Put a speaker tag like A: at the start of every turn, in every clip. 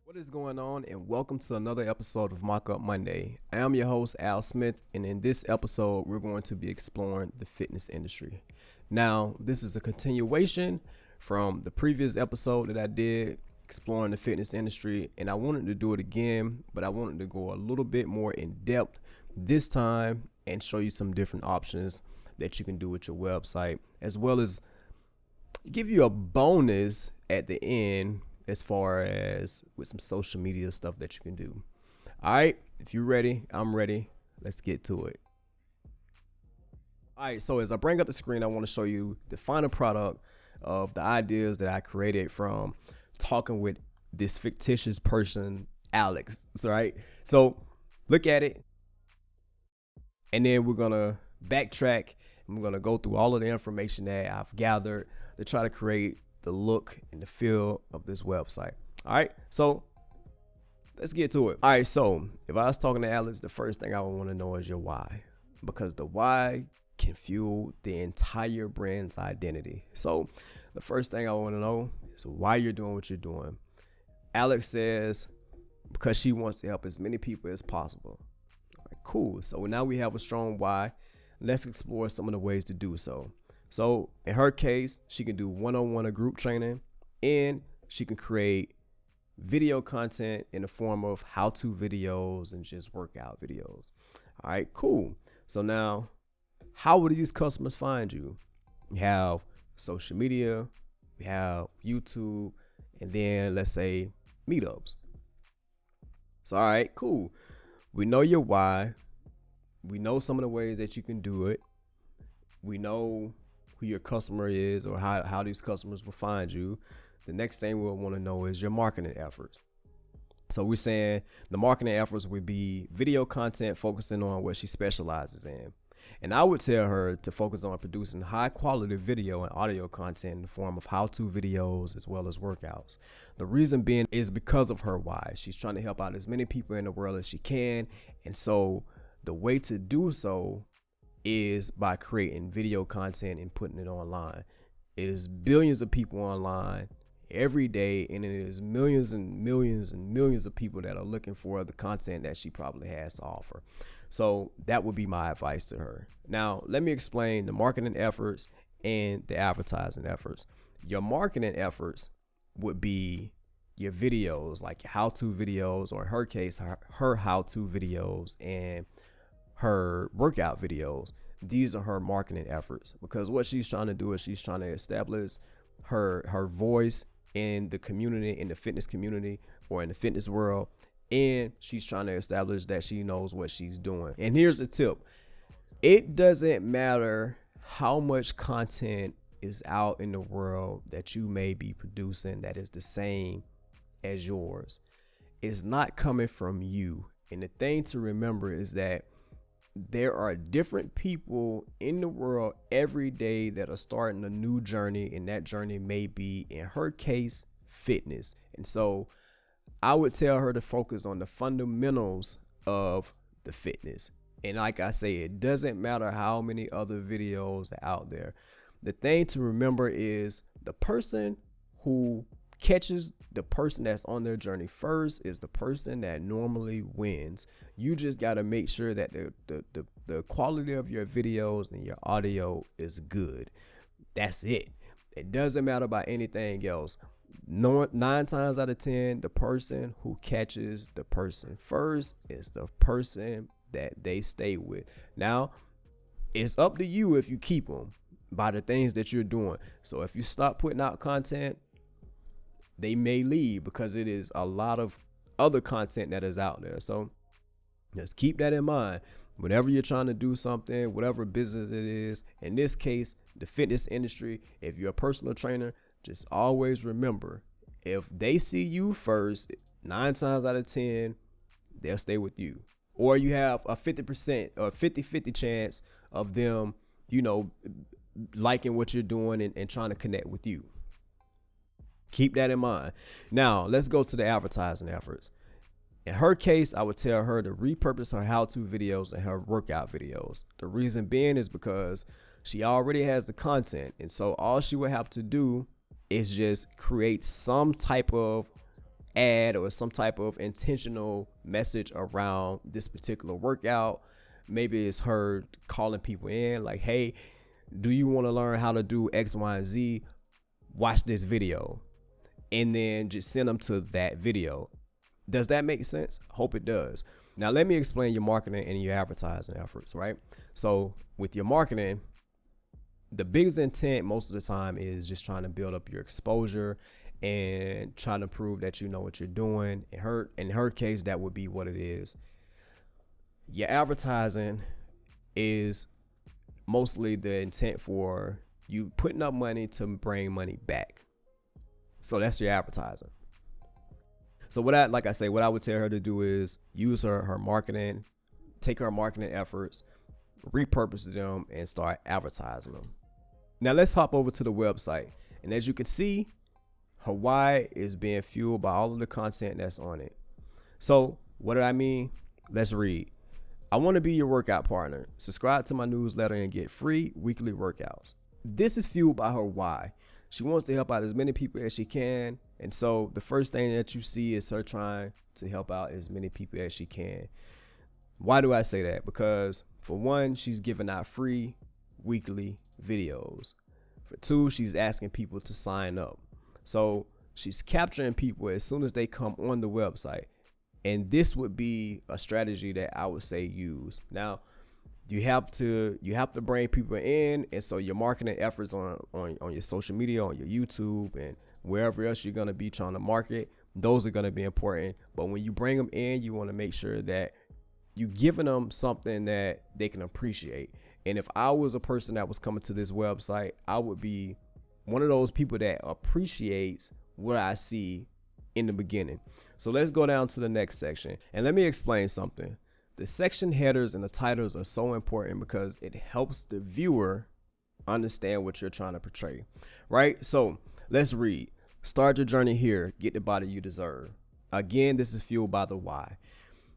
A: What is going on, and welcome to another episode of Mockup Monday. I am your host, Al Smith, and in this episode, we're going to be exploring the fitness industry. Now, this is a continuation from the previous episode that I did exploring the fitness industry, and I wanted to do it again, but I wanted to go a little bit more in depth this time and show you some different options that you can do with your website, as well as give you a bonus at the end as far as with some social media stuff that you can do. All right, if you're ready, I'm ready. Let's get to it. All right, so as I bring up the screen, I want to show you the final product of the ideas that I created from talking with this fictitious person, Alex. Right? So look at it, and then we're gonna backtrack and we're gonna go through all of the information that I've gathered to try to create the look and the feel of this website. All right, so let's get to it. All right, so if I was talking to Alex, the first thing I would want to know is your why, because the why can fuel the entire brand's identity. So the first thing I want to know is why you're doing what you're doing. Alex says because she wants to help as many people as possible. All right, cool. So now we have a strong why. Let's explore some of the ways to do so. So in her case, she can do one-on-one or group training, and she can create video content in the form of how-to videos and just workout videos. All right, cool. So now, how will these customers find you? You have social media, you have YouTube, and then let's say meetups. So all right, cool. We know your why. We know some of the ways that you can do it. We know who your customer is or how these customers will find you. The next thing we'll want to know is your marketing efforts. So we're saying the marketing efforts would be video content focusing on what she specializes in. And I would tell her to focus on producing high quality video and audio content in the form of how-to videos as well as workouts. The reason being is because of her why. She's trying to help out as many people in the world as she can. And so the way to do so is by creating video content and putting it online. It is billions of people online every day, and it is millions and millions and millions of people that are looking for the content that she probably has to offer. So that would be my advice to her. Now, let me explain the marketing efforts and the advertising efforts. Your marketing efforts would be your videos, like how-to videos, or in her case, her how-to videos and her workout videos. These are her marketing efforts, because what she's trying to do is she's trying to establish her voice in the community, in the fitness community or in the fitness world, and she's trying to establish that she knows what she's doing. And here's the tip: it doesn't matter how much content is out in the world that you may be producing that is the same as yours. It's not coming from you. And the thing to remember is that there are different people in the world every day that are starting a new journey, and that journey may be, in her case, fitness. And so I would tell her to focus on the fundamentals of the fitness. And like I say, it doesn't matter how many other videos are out there. The thing to remember is the person who catches the person that's on their journey first is the person that normally wins. You just got to make sure that the quality of your videos and your audio is good. That's it. It doesn't matter about anything else. 9 times out of 10, the person who catches the person first is the person that they stay with. Now, it's up to you if you keep them by the things that you're doing. So if you stop putting out content, they may leave, because it is a lot of other content that is out there. So just keep that in mind. Whenever you're trying to do something, whatever business it is, in this case, the fitness industry, if you're a personal trainer, just always remember, if they see you first, 9 times out of 10, they'll stay with you. Or you have a 50% or 50-50 chance of them, liking what you're doing and trying to connect with you. Keep that in mind. Now, let's go to the advertising efforts. In her case, I would tell her to repurpose her how-to videos and her workout videos. The reason being is because she already has the content. And so all she would have to do is just create some type of ad or some type of intentional message around this particular workout. Maybe it's her calling people in like, hey, do you want to learn how to do X, Y, and Z? Watch this video. And then just send them to that video. Does that make sense? Hope it does. Now, let me explain your marketing and your advertising efforts, right? So with your marketing, the biggest intent most of the time is just trying to build up your exposure and trying to prove that you know what you're doing. In her case, that would be what it is. Your advertising is mostly the intent for you putting up money to bring money back. So that's your advertising. So what I would tell her to do is use her marketing, take her marketing efforts, repurpose them, and start advertising them. Now let's hop over to the website. And as you can see, her why is being fueled by all of the content that's on it. So what do I mean? Let's read. I want to be your workout partner. Subscribe to my newsletter and get free weekly workouts. This is fueled by her why. She wants to help out as many people as she can. And so the first thing that you see is her trying to help out as many people as she can. Why do I say that? Because for one, she's giving out free weekly videos. For two, she's asking people to sign up. So she's capturing people as soon as they come on the website. And this would be a strategy that I would say use. Now, you have to bring people in, and so your marketing efforts on your social media, on your YouTube, and wherever else you're gonna be trying to market, those are gonna be important. But when you bring them in, you want to make sure that you're giving them something that they can appreciate. And if I was a person that was coming to this website, I would be one of those people that appreciates what I see in the beginning. So let's go down to the next section, and let me explain something. The section headers and the titles are so important because it helps the viewer understand what you're trying to portray, right? So let's read. Start your journey here. Get the body you deserve. Again, this is fueled by the why.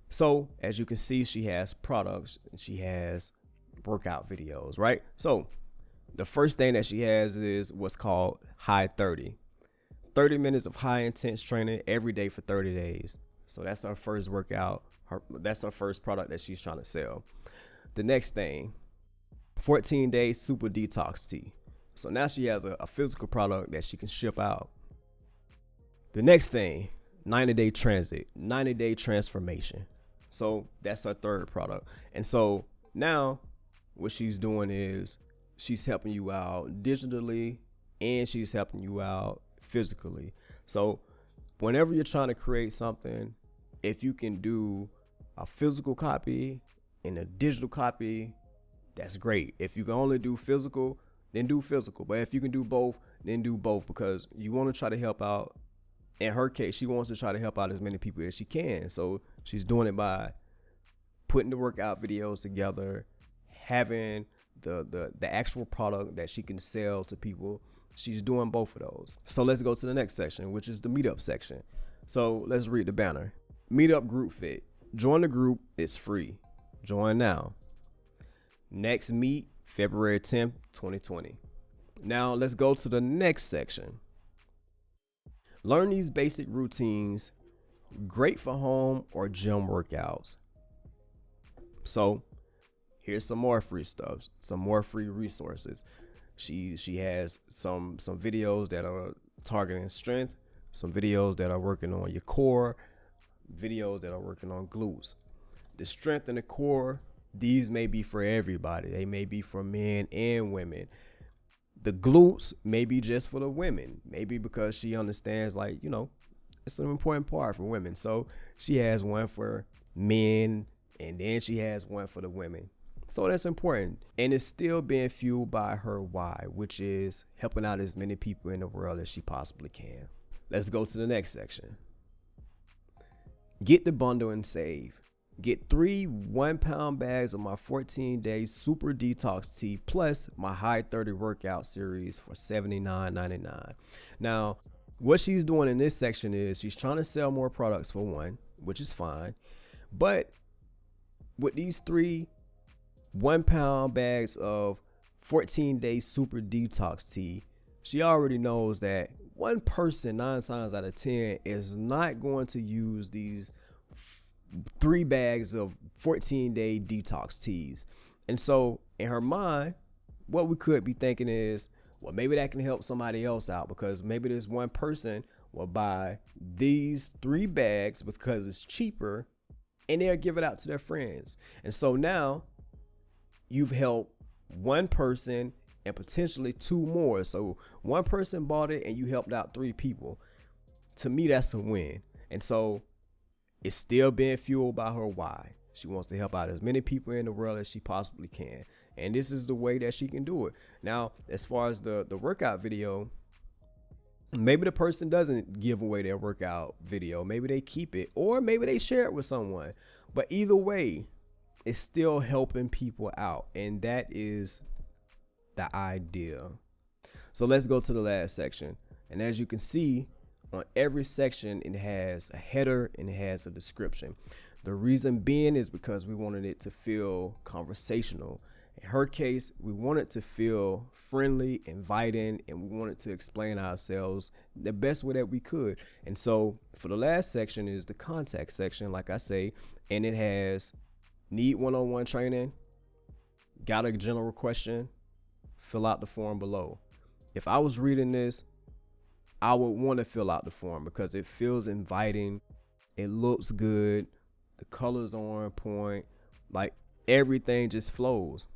A: So as you can see, she has products and she has workout videos, right? So the first thing that she has is what's called High 30. 30 minutes of high intense training every day for 30 days. So that's our first workout. That's her first product that she's trying to sell. The next thing, 14-day super detox tea. So now she has a physical product that she can ship out. The next thing, 90-day transit, 90-day transformation. So that's her third product. And so now what she's doing is she's helping you out digitally and she's helping you out physically. So whenever you're trying to create something, if you can do a physical copy and a digital copy, that's great. If you can only do physical, then do physical. But if you can do both, then do both, because you want to try to help out. In her case, she wants to try to help out as many people as she can. So she's doing it by putting the workout videos together, having the actual product that she can sell to people. She's doing both of those. So let's go to the next section, which is the meetup section. So let's read the banner. Meetup group fit. Join the group. It's free. Join now. Next meet February 10th, 2020. Now let's go to the next section. Learn these basic routines. Great for home or gym workouts. So here's some more free stuff, some more free resources. She has some videos that are targeting strength, some videos that are working on your core, videos that are working on glutes. The strength and the core, these may be for everybody. They may be for men and women. The glutes may be just for the women, maybe because she understands, like, you know, it's an important part for women. So she has one for men and then she has one for the women. So that's important. And it's still being fueled by her why, which is helping out as many people in the world as she possibly can. Let's go to the next section. Get the bundle and save. Get 3 1-pound bags of my 14-day super detox tea plus my high 30 workout series for $79.99. Now, what she's doing in this section is she's trying to sell more products for one, which is fine. But with these 3 1-pound bags of 14-day super detox tea, she already knows that one person 9 times out of 10 is not going to use these 3 bags of 14-day detox teas. And so in her mind, what we could be thinking is, well, maybe that can help somebody else out, because maybe this one person will buy these 3 bags because it's cheaper and they'll give it out to their friends. And so now you've helped one person and potentially 2 more. So one person bought it and you helped out 3 people. To me, that's a win. And so it's still being fueled by her why. She wants to help out as many people in the world as she possibly can. And this is the way that she can do it. Now, as far as the workout video, maybe the person doesn't give away their workout video. Maybe they keep it, or maybe they share it with someone. But either way, it's still helping people out. And that is the idea. So let's go to the last section. And as you can see, on every section, it has a header and it has a description. The reason being is because we wanted it to feel conversational. In her case, we wanted to feel friendly, inviting, and we wanted to explain ourselves the best way that we could. And so for the last section is the contact section, like I say, and it has need one-on-one training, got a general question, fill out the form below. If I was reading this, I would want to fill out the form because it feels inviting. It looks good. The colors are on point. Like everything just flows.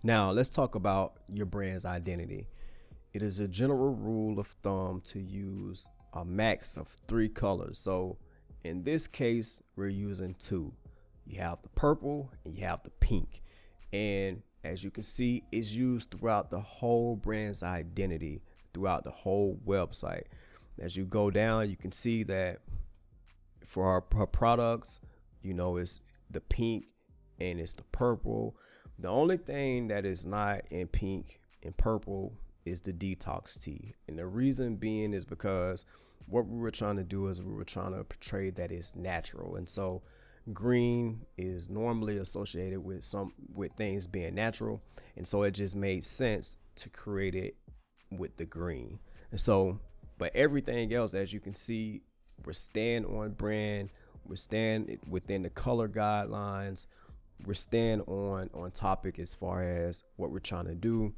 A: Now let's talk about your brand's identity. It is a general rule of thumb to use a max of 3 colors. So in this case, we're using 2. You have the purple and you have the pink. And as you can see, it's used throughout the whole brand's identity, throughout the whole website. As you go down, you can see that for her products, you know, it's the pink and it's the purple. The only thing that is not in pink and purple is the detox tea. And the reason being is because what we were trying to do is we were trying to portray that it's natural. And so green is normally associated with things being natural. And so it just made sense to create it with the green. And so, but everything else, as you can see, we're staying on brand. We're staying within the color guidelines. We're staying on topic as far as what we're trying to do.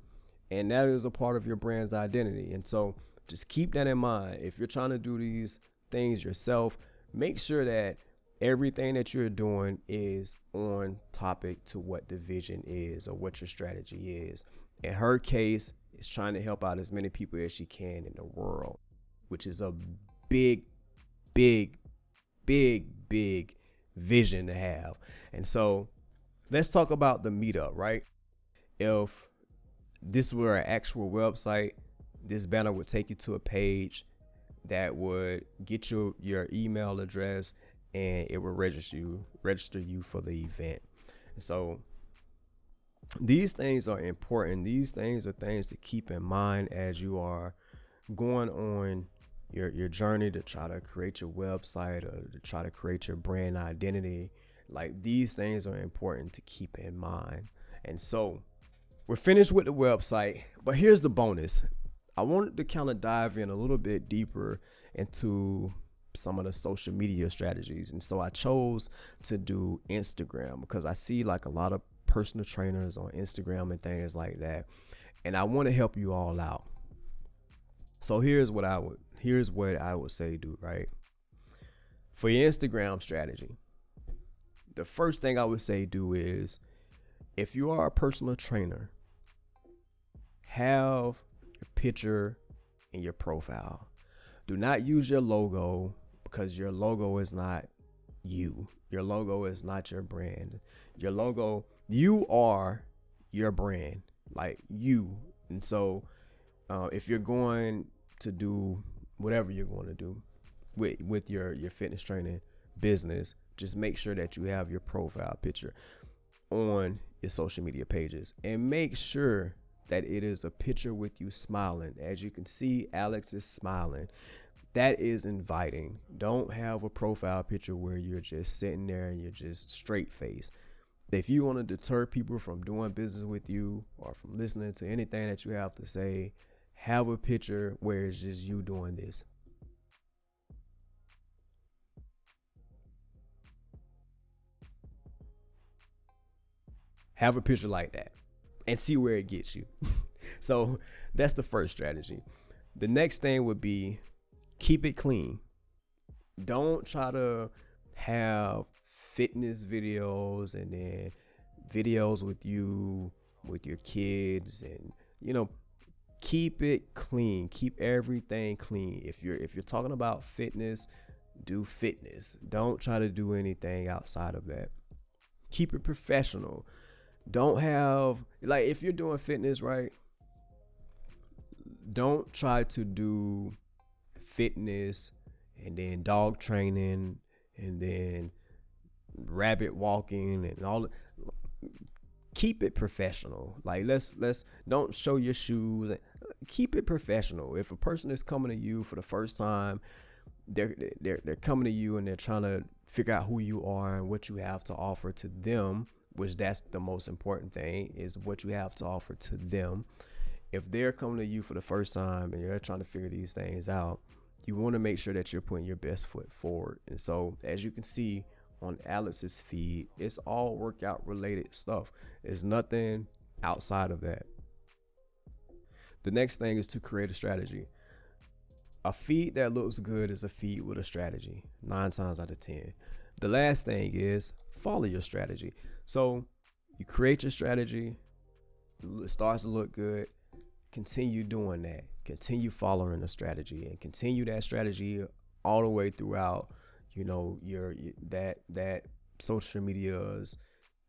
A: And that is a part of your brand's identity. And so just keep that in mind. If you're trying to do these things yourself, make sure that everything that you're doing is on topic to what the vision is or what your strategy is. In her case, it's trying to help out as many people as she can in the world, which is a big, big, big, big vision to have. And so let's talk about the meetup, right? If this were an actual website, this banner would take you to a page that would get your email address and it will register you for the event. So these things are important. These things are things to keep in mind as you are going on your journey to try to create your website or to try to create your brand identity. Like, these things are important to keep in mind. And so we're finished with the website, but here's the bonus. I wanted to kind of dive in a little bit deeper into some of the social media strategies. And so I chose to do Instagram because I see like a lot of personal trainers on Instagram and things like that. And I want to help you all out. So here's what I would say do, right? For your Instagram strategy, the first thing I would say do is, if you are a personal trainer, have your picture in your profile. Do not use your logo, because your logo is not you. Your logo is not your brand. Your logo, you are your brand, like you. And so if you're going to do whatever you're going to do with your fitness training business, just make sure that you have your profile picture on your social media pages, and make sure that it is a picture with you smiling. As you can see, Alex is smiling. That is inviting. Don't have a profile picture where you're just sitting there and you're just straight face. If you want to deter people from doing business with you or from listening to anything that you have to say, have a picture where it's just you doing this. Have a picture like that and see where it gets you. So that's the first strategy. The next thing would be keep it clean. Don't try to have fitness videos and then videos with you, with your kids, and keep it clean. Keep everything clean. If you're talking about fitness, do fitness. Don't try to do anything outside of that. Keep it professional. Don't have, like, if you're doing fitness, right, don't try to do fitness and then dog training and then rabbit walking and all. Keep it professional. Like, let's don't show your shoes. Keep it professional. If a person is coming to you for the first time, they're coming to you and they're trying to figure out who you are and what you have to offer to them, which that's the most important thing, is what you have to offer to them. If they're coming to you for the first time and you're trying to figure these things out, you want to make sure that you're putting your best foot forward. And so, as you can see on Alex's feed, it's all workout related stuff. There's nothing outside of that. The next thing is to create a strategy. A feed that looks good is a feed with a strategy, 9 times out of 10. The last thing is follow your strategy. So you create your strategy, it starts to look good. Continue doing that. Continue following the strategy and continue that strategy all the way throughout, your that social media's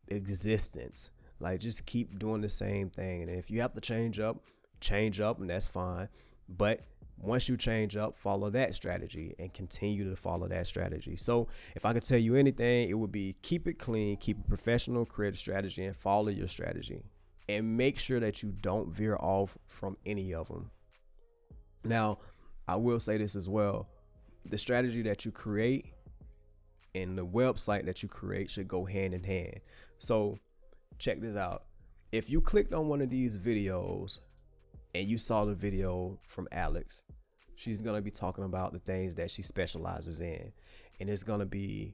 A: existence. Like, just keep doing the same thing. And if you have to change up, and that's fine. But once you change up, follow that strategy and continue to follow that strategy. So if I could tell you anything, it would be keep it clean, keep it professional, create a strategy, and follow your strategy. And make sure that you don't veer off from any of them. Now, I will say this as well. The strategy that you create and the website that you create should go hand in hand. So check this out. If you clicked on one of these videos and you saw the video from Alex, she's going to be talking about the things that she specializes in. And it's going to be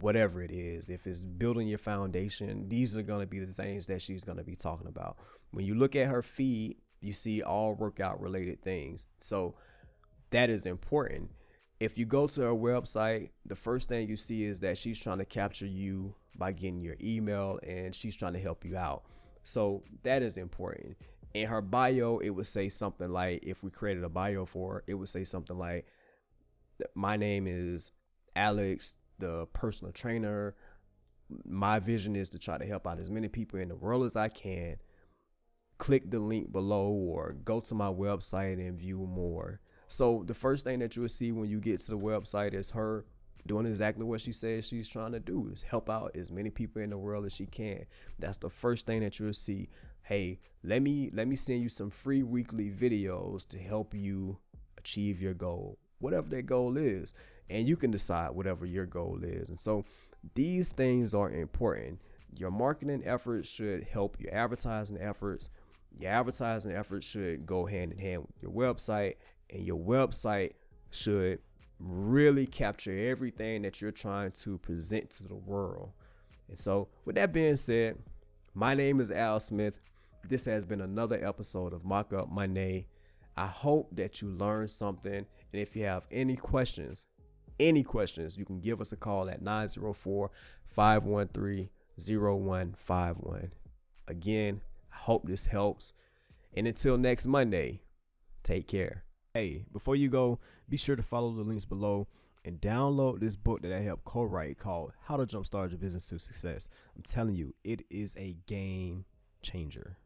A: whatever it is. If it's building your foundation, these are going to be the things that she's going to be talking about. When you look at her feed, you see all workout related things. So that is important. If you go to her website, the first thing you see is that she's trying to capture you by getting your email, and she's trying to help you out. So that is important. In her bio, it would say something like, if we created a bio for her, it would say something like, my name is Alex, the personal trainer. My vision is to try to help out as many people in the world as I can. Click the link below or go to my website and view more. So the first thing that you will see when you get to the website is her doing exactly what she says she's trying to do, is help out as many people in the world as she can. That's the first thing that you'll see. Hey, let me send you some free weekly videos to help you achieve your goal, whatever that goal is. And you can decide whatever your goal is. And so these things are important. Your marketing efforts should help your advertising efforts. Your advertising efforts should go hand in hand with your website, and your website should really capture everything that you're trying to present to the world. And so with that being said, my name is Al Smith. This has been another episode of Mockup Monday. I hope that you learned something. And if you have any questions, you can give us a call at 904-513-0151. Again, I hope this helps. And until next Monday, take care. Hey, before you go, be sure to follow the links below and download this book that I helped co-write called How to Jumpstart Your Business to Success. I'm telling you, it is a game changer.